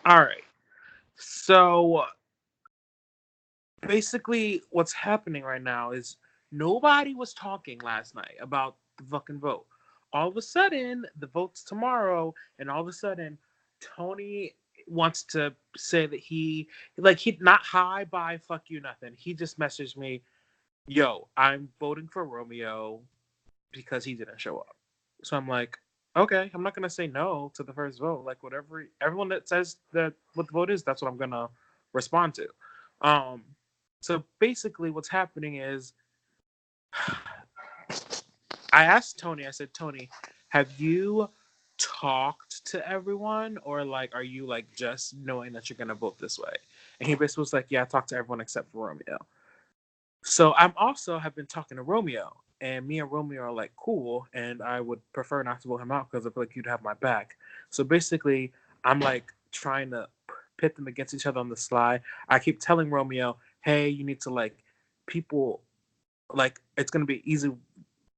All right. So basically, what's happening right now is nobody was talking last night about the fucking vote. All of a sudden, the vote's tomorrow, and all of a sudden, Tony wants to say that he not hi bye fuck you nothing. He just messaged me, yo, I'm voting for Romeo because he didn't show up. So I'm like, okay, I'm not gonna say no to the first vote. Like whatever everyone that says that what the vote is, that's what I'm gonna respond to. Um, so basically, what's happening is I asked Tony. I said, Tony, have you talked to everyone, or like, are you like just knowing that you're gonna vote this way? And he basically was like, yeah, I talked to everyone except for Romeo. So I'm also have been talking to Romeo, and me and Romeo are like cool, and I would prefer not to vote him out because I feel like you'd have my back. So basically, I'm like trying to pit them against each other on the sly. I keep telling Romeo, hey, you need to like people like it's gonna be easy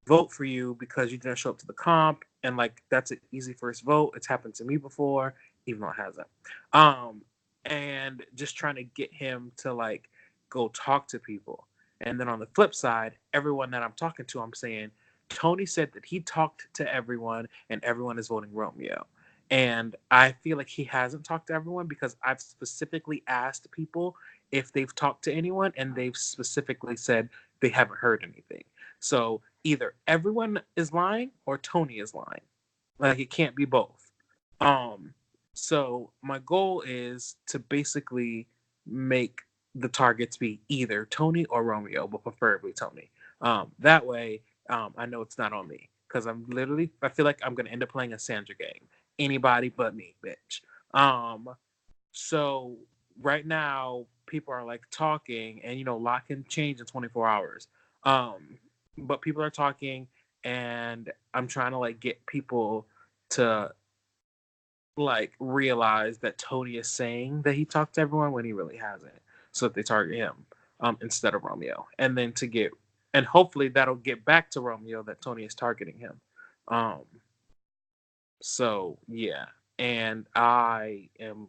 vote for you because you didn't show up to the comp, and like that's an easy first vote. It's happened to me before, even though it hasn't. Um, and just trying to get him to like go talk to people. And then on the flip side, everyone that I'm talking to, I'm saying Tony said that he talked to everyone, and everyone is voting Romeo. And I feel like he hasn't talked to everyone because I've specifically asked people if they've talked to anyone, and they've specifically said they haven't heard anything. So either everyone is lying or Tony is lying. Like it can't be both. Um, so my goal is to basically make the targets be either Tony or Romeo, but preferably Tony. That way, I know it's not on me because I feel like I'm gonna end up playing a Sandra game. Anybody but me, bitch. Um, so right now, people are like talking, and a lot can change in 24 hours. Um, but people are talking, and I'm trying to like get people to like realize that Tony is saying that he talked to everyone when he really hasn't, so that they target him instead of Romeo, and then and hopefully that'll get back to Romeo that Tony is targeting him. Um, so yeah, and I am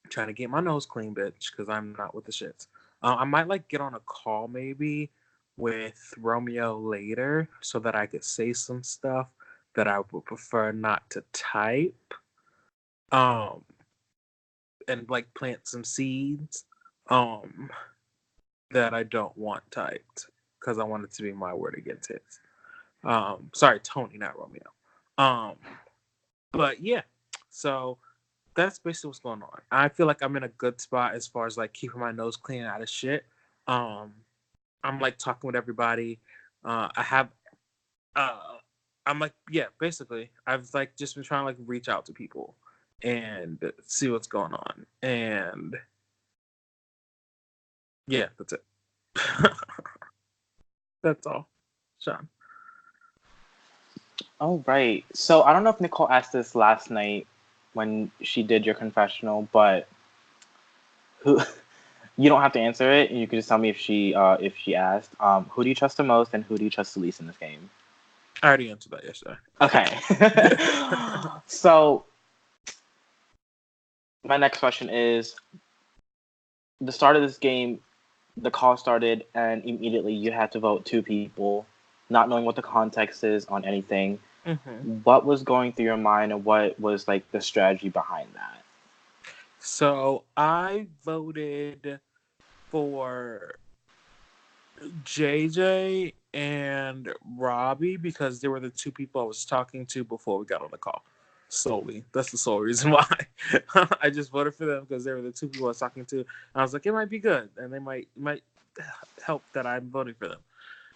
trying to get my nose clean, bitch, because I'm not with the shits. I might like get on a call maybe with Romeo later so that I could say some stuff that I would prefer not to type. Um, and like plant some seeds. Um, that I don't want typed because I want it to be my word against his. Sorry, Tony, not Romeo. Um, but yeah, so that's basically what's going on. I feel like I'm in a good spot as far as like keeping my nose clean out of shit. Um, I'm like talking with everybody. I have, uh, I'm like, yeah, basically, I've like just been trying to like reach out to people and see what's going on. And yeah, that's it. That's all, Sean. Oh, right. So I don't know if Nicole asked this last night when she did your confessional, but who you don't have to answer it. You can just tell me if she asked. Who do you trust the most, and who do you trust the least in this game? I already answered that yesterday. Okay. So my next question is: the start of this game, the call started, and immediately you had to vote two people, not knowing what the context is on anything. hmm What was going through your mind, and what was like the strategy behind that? So I voted for JJ and Robbie because they were the two people I was talking to before we got on the call. Solely, that's the sole reason why I just voted for them because they were the two people I was talking to. And I was like, it might be good, and they might help that I'm voting for them.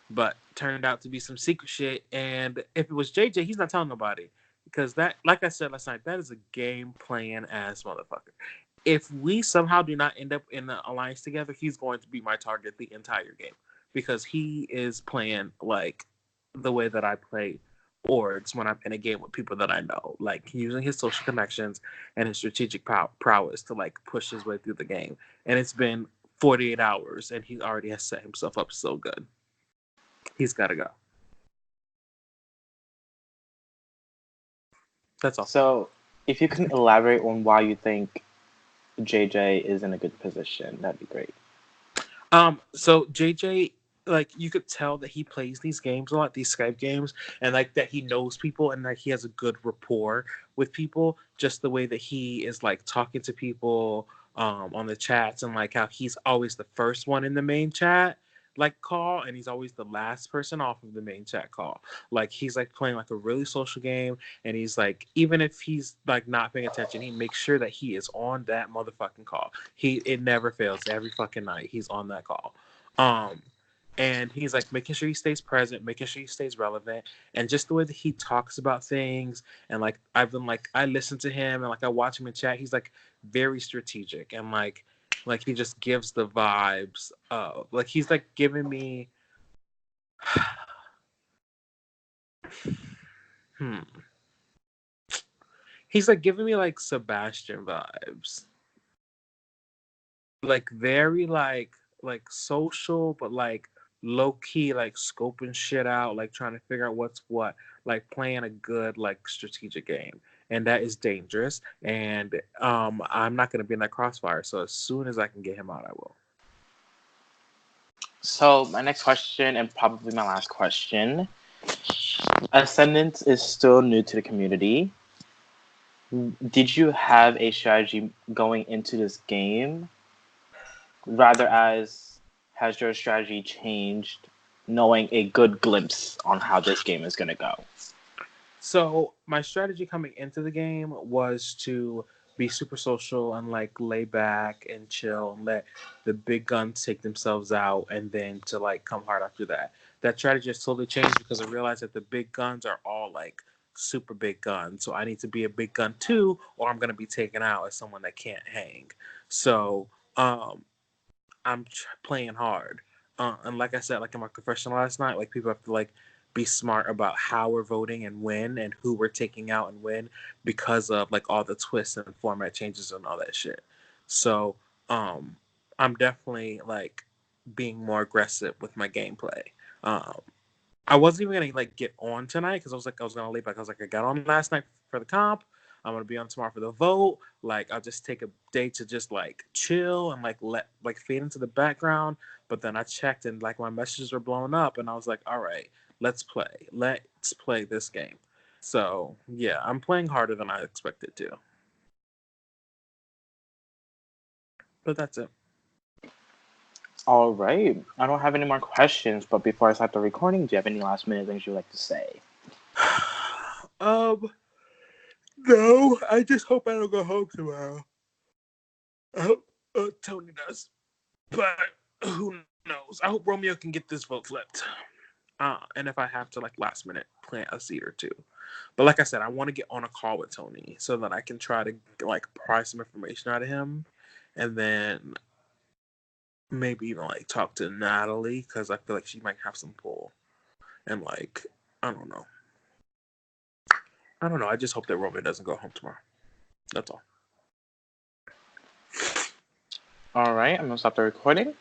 But turned out to be some secret shit. And if it was JJ, he's not telling nobody because that, like I said last night, that is a game playing ass motherfucker. If we somehow do not end up in the alliance together, he's going to be my target the entire game because he is playing like the way that I play orgs when I'm in a game with people that I know, like using his social connections and his strategic prowess to like push his way through the game. And it's been 48 hours, and he already has set himself up so good. He's got to go. That's all. So, if you can elaborate on why you think JJ is in a good position. That'd be great. So JJ, like you could tell that he plays these games a lot, these Skype games, and like that he knows people and like he has a good rapport with people. Just the way that he is like talking to people on the chats and like how he's always the first one in the main chat like call and he's always the last person off of the main chat call. Like he's like playing like a really social game and he's like even if he's like not paying attention, he makes sure that he is on that motherfucking call. It never fails. Every fucking night he's on that call. Um and he's like making sure he stays present, making sure he stays relevant, and just the way that he talks about things. And like I've been like I listen to him and like I watch him in chat. He's like very strategic and like he just gives the vibes of like he's like giving me hmm he's like giving me like Sebastian vibes, like very like social but like low key like scoping shit out, like trying to figure out what's what, like playing a good like strategic game. And that is dangerous, and I'm not going to be in that crossfire, so as soon as I can get him out I will. So my next question, and probably my last question. Ascendance is still new to the community. Did you have a strategy going into this game? Rather, as has your strategy changed, knowing a good glimpse on how this game is going to go? So my strategy coming into the game was to be super social and like lay back and chill and let the big guns take themselves out, and then to like come hard after that. That strategy has totally changed because I realized that the big guns are all like super big guns. So I need to be a big gun too, or I'm gonna be taken out as someone that can't hang. So um I'm playing hard. And like I said, like in my confession last night, like people have to like be smart about how we're voting and when and who we're taking out and when, because of like all the twists and format changes and all that shit. So um I'm definitely like being more aggressive with my gameplay. Um I wasn't even gonna like get on tonight because I was gonna leave. Like I was like I got on last night for the comp. I'm gonna be on tomorrow for the vote. Like I'll just take a day to just like chill and like let like fade into the background. But then I checked and like my messages were blowing up, and I was like, all right, let's play. Let's play this game. So yeah, I'm playing harder than I expected to. But that's it. All right. I don't have any more questions, but before I start the recording, do you have any last minute things you'd like to say? um, no, I just hope I don't go home tomorrow. I hope Tony does. But who knows? I hope Romeo can get this vote flipped. And if I have to like last minute plant a seed or two. But like I said, I want to get on a call with Tony so that I can try to like pry some information out of him, and then maybe even like talk to Natalie because I feel like she might have some pull. And like I don't know, I don't know. I just hope that Romeo doesn't go home tomorrow. That's all. All right. I'm going to stop the recording.